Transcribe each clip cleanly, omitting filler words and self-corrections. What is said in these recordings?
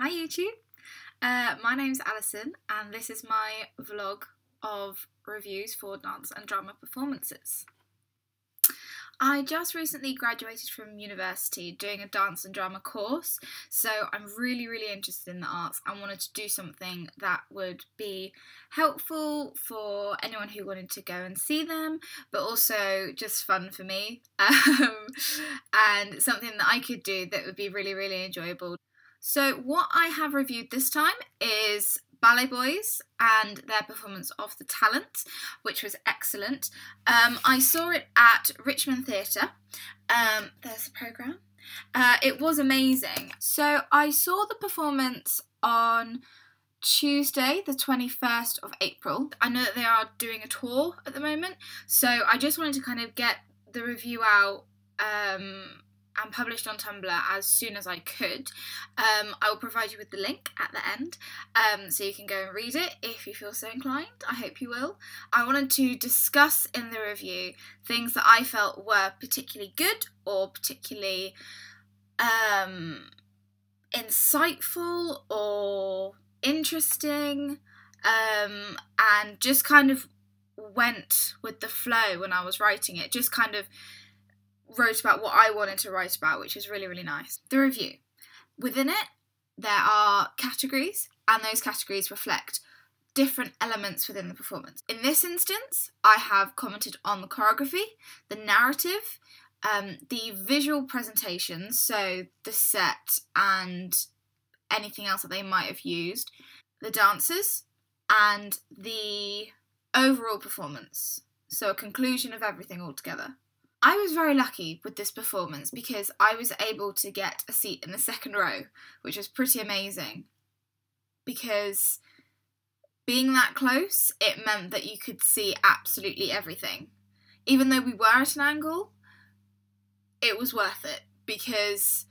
Hi YouTube, my name's Alison and this is my vlog of reviews for dance and drama performances. I just recently graduated from university doing a dance and drama course, so I'm really interested in the arts and wanted to do something that would be helpful for anyone who wanted to go and see them, but also just fun for me, and something that I could do that would be really enjoyable. So what I have reviewed this time is Balletboyz and their performance of The Talent, which was excellent. I saw it at Richmond Theatre. There's the programme. It was amazing. So I saw the performance on Tuesday, the 21st of April. I know that they are doing a tour at the moment, so I just wanted to kind of get the review out and published on Tumblr as soon as I could. I will provide you with the link at the end, so you can go and read it if you feel so inclined. I hope you will. I wanted to discuss in the review things that I felt were particularly good or particularly insightful or interesting, and just kind of went with the flow when I was writing it. Just kind of wrote about what I wanted to write about, which is really nice. The review. Within it, there are categories, and those categories reflect different elements within the performance. In this instance, I have commented on the choreography, the narrative, the visual presentations, so the set and anything else that they might have used, the dancers, and the overall performance. So a conclusion of everything altogether. I was very lucky with this performance because I was able to get a seat in the second row, which was pretty amazing. Because being that close, it meant that you could see absolutely everything. Even though we were at an angle, it was worth it because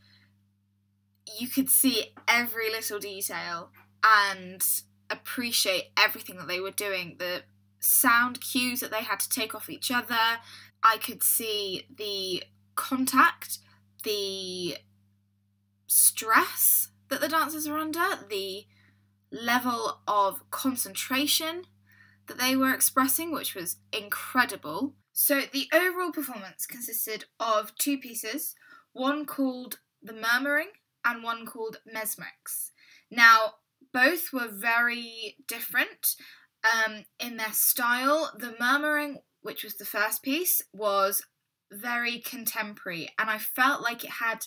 you could see every little detail and appreciate everything that they were doing. The sound cues that they had to take off each other. I could see the contact, the stress that the dancers are under, the level of concentration that they were expressing, which was incredible. So the overall performance consisted of two pieces, one called The Murmuring and one called Mesmerics. Now, both were very different in their style. The Murmuring, which was the first piece, was very contemporary, and I felt like it had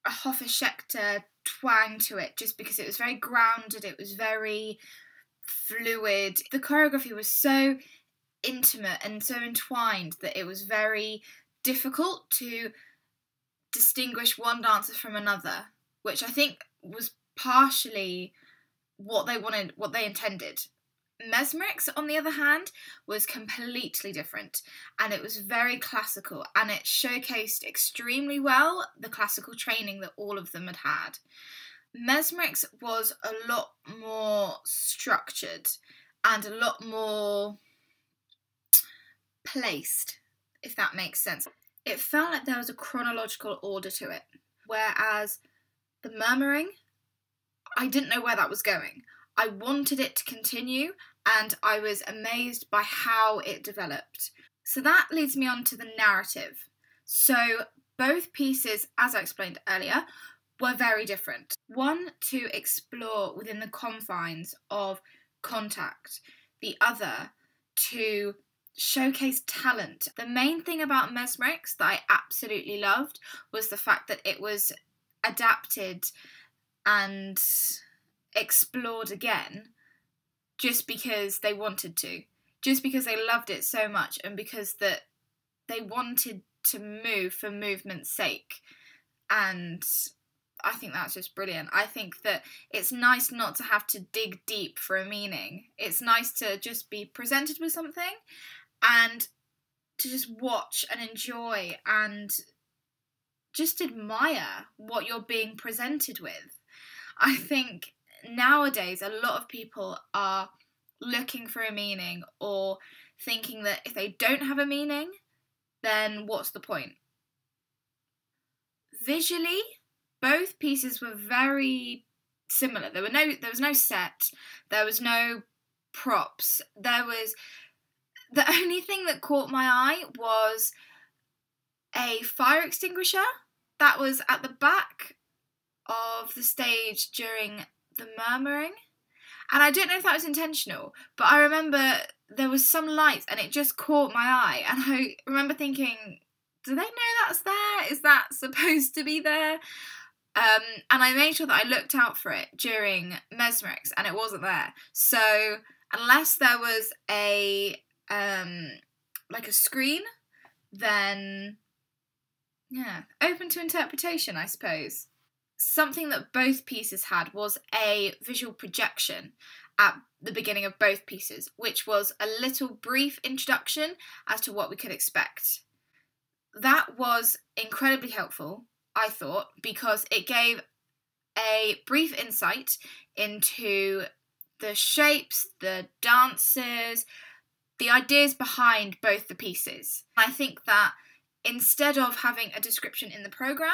a Hoffa Schechter twang to it, just because it was very grounded, it was very fluid. The choreography was so intimate and so entwined that it was very difficult to distinguish one dancer from another, which I think was partially what they wanted, what they intended. Mesmerics, on the other hand, was completely different, and it was very classical, and it showcased extremely well the classical training that all of them had had. Mesmerics was a lot more structured and a lot more placed, if that makes sense. It felt like there was a chronological order to it, whereas the Murmuring, I didn't know where that was going. I wanted it to continue, and I was amazed by how it developed. So that leads me on to the narrative. So both pieces, as I explained earlier, were very different. One to explore within the confines of contact, the other to showcase talent. The main thing about Mesmerics that I absolutely loved was the fact that it was adapted and explored again just because they wanted to, just because they loved it so much, and because that they wanted to move for movement's sake. And I think that's just brilliant. I think that it's nice not to have to dig deep for a meaning. It's nice to just be presented with something and to just watch and enjoy and just admire what you're being presented with. I think nowadays a lot of people are looking for a meaning, or thinking that if they don't have a meaning, then what's the point? Visually, both pieces were very similar. There was no set, there was no props. The only thing that caught my eye was a fire extinguisher that was at the back of the stage during the murmuring. And I don't know if that was intentional, but I remember there was some lights and it just caught my eye. And I remember thinking, do they know that's there? Is that supposed to be there? And I made sure that I looked out for it during Mesmerix, and it wasn't there. So unless there was a screen, then yeah, open to interpretation, I suppose. Something that both pieces had was a visual projection at the beginning of both pieces, which was a little brief introduction as to what we could expect. That was incredibly helpful, I thought, because it gave a brief insight into the shapes, the dances, the ideas behind both the pieces. I think that instead of having a description in the programme,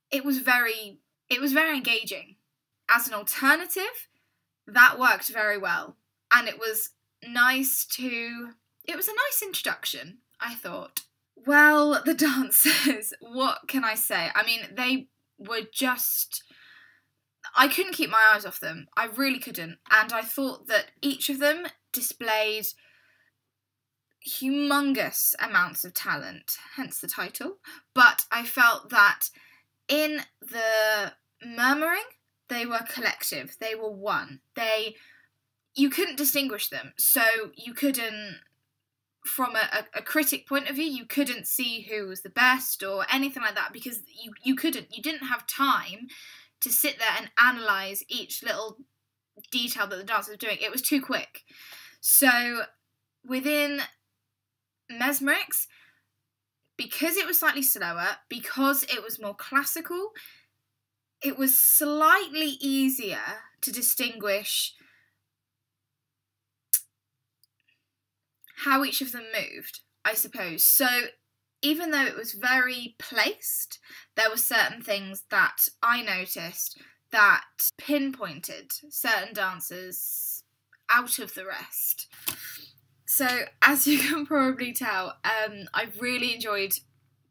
it was very engaging. As an alternative, that worked very well. And it was a nice introduction, I thought. Well, the dancers, what can I say? I mean, they were just... I couldn't keep my eyes off them. I really couldn't. And I thought that each of them displayed humongous amounts of talent, hence the title. But I felt that in the murmuring, they were collective. They were one. You couldn't distinguish them. So you couldn't, from a critic point of view, you couldn't see who was the best or anything like that, because you didn't have time to sit there and analyse each little detail that the dancer was doing. It was too quick. So within Mesmerix, because it was slightly slower, because it was more classical, it was slightly easier to distinguish how each of them moved, I suppose. So even though it was very placed, there were certain things that I noticed that pinpointed certain dancers out of the rest. So as you can probably tell, I really enjoyed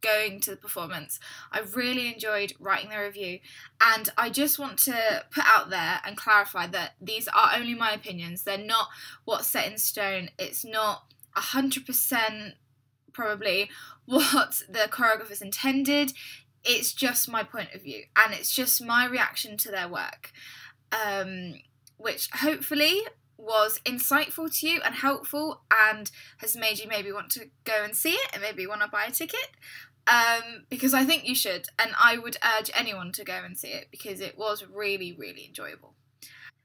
going to the performance. I really enjoyed writing the review, and I just want to put out there and clarify that these are only my opinions. They're not what's set in stone. It's not 100% probably what the choreographers intended. It's just my point of view, and it's just my reaction to their work, which hopefully was insightful to you and helpful and has made you maybe want to go and see it and maybe want to buy a ticket, because I think you should, and I would urge anyone to go and see it because it was really, really enjoyable.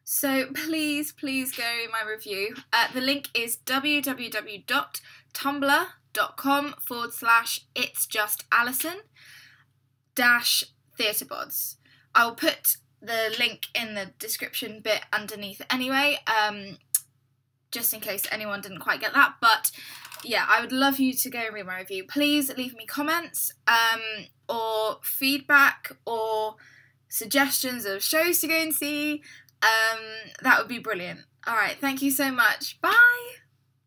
So please go read my review. The link is www.tumblr.com/Itsjustalison-theatrebods. I'll put the link in the description bit underneath anyway, just in case anyone didn't quite get that. But yeah, I would love you to go and read my review. Please leave me comments or feedback or suggestions of shows to go and see. That would be brilliant. Alright, thank you so much. Bye!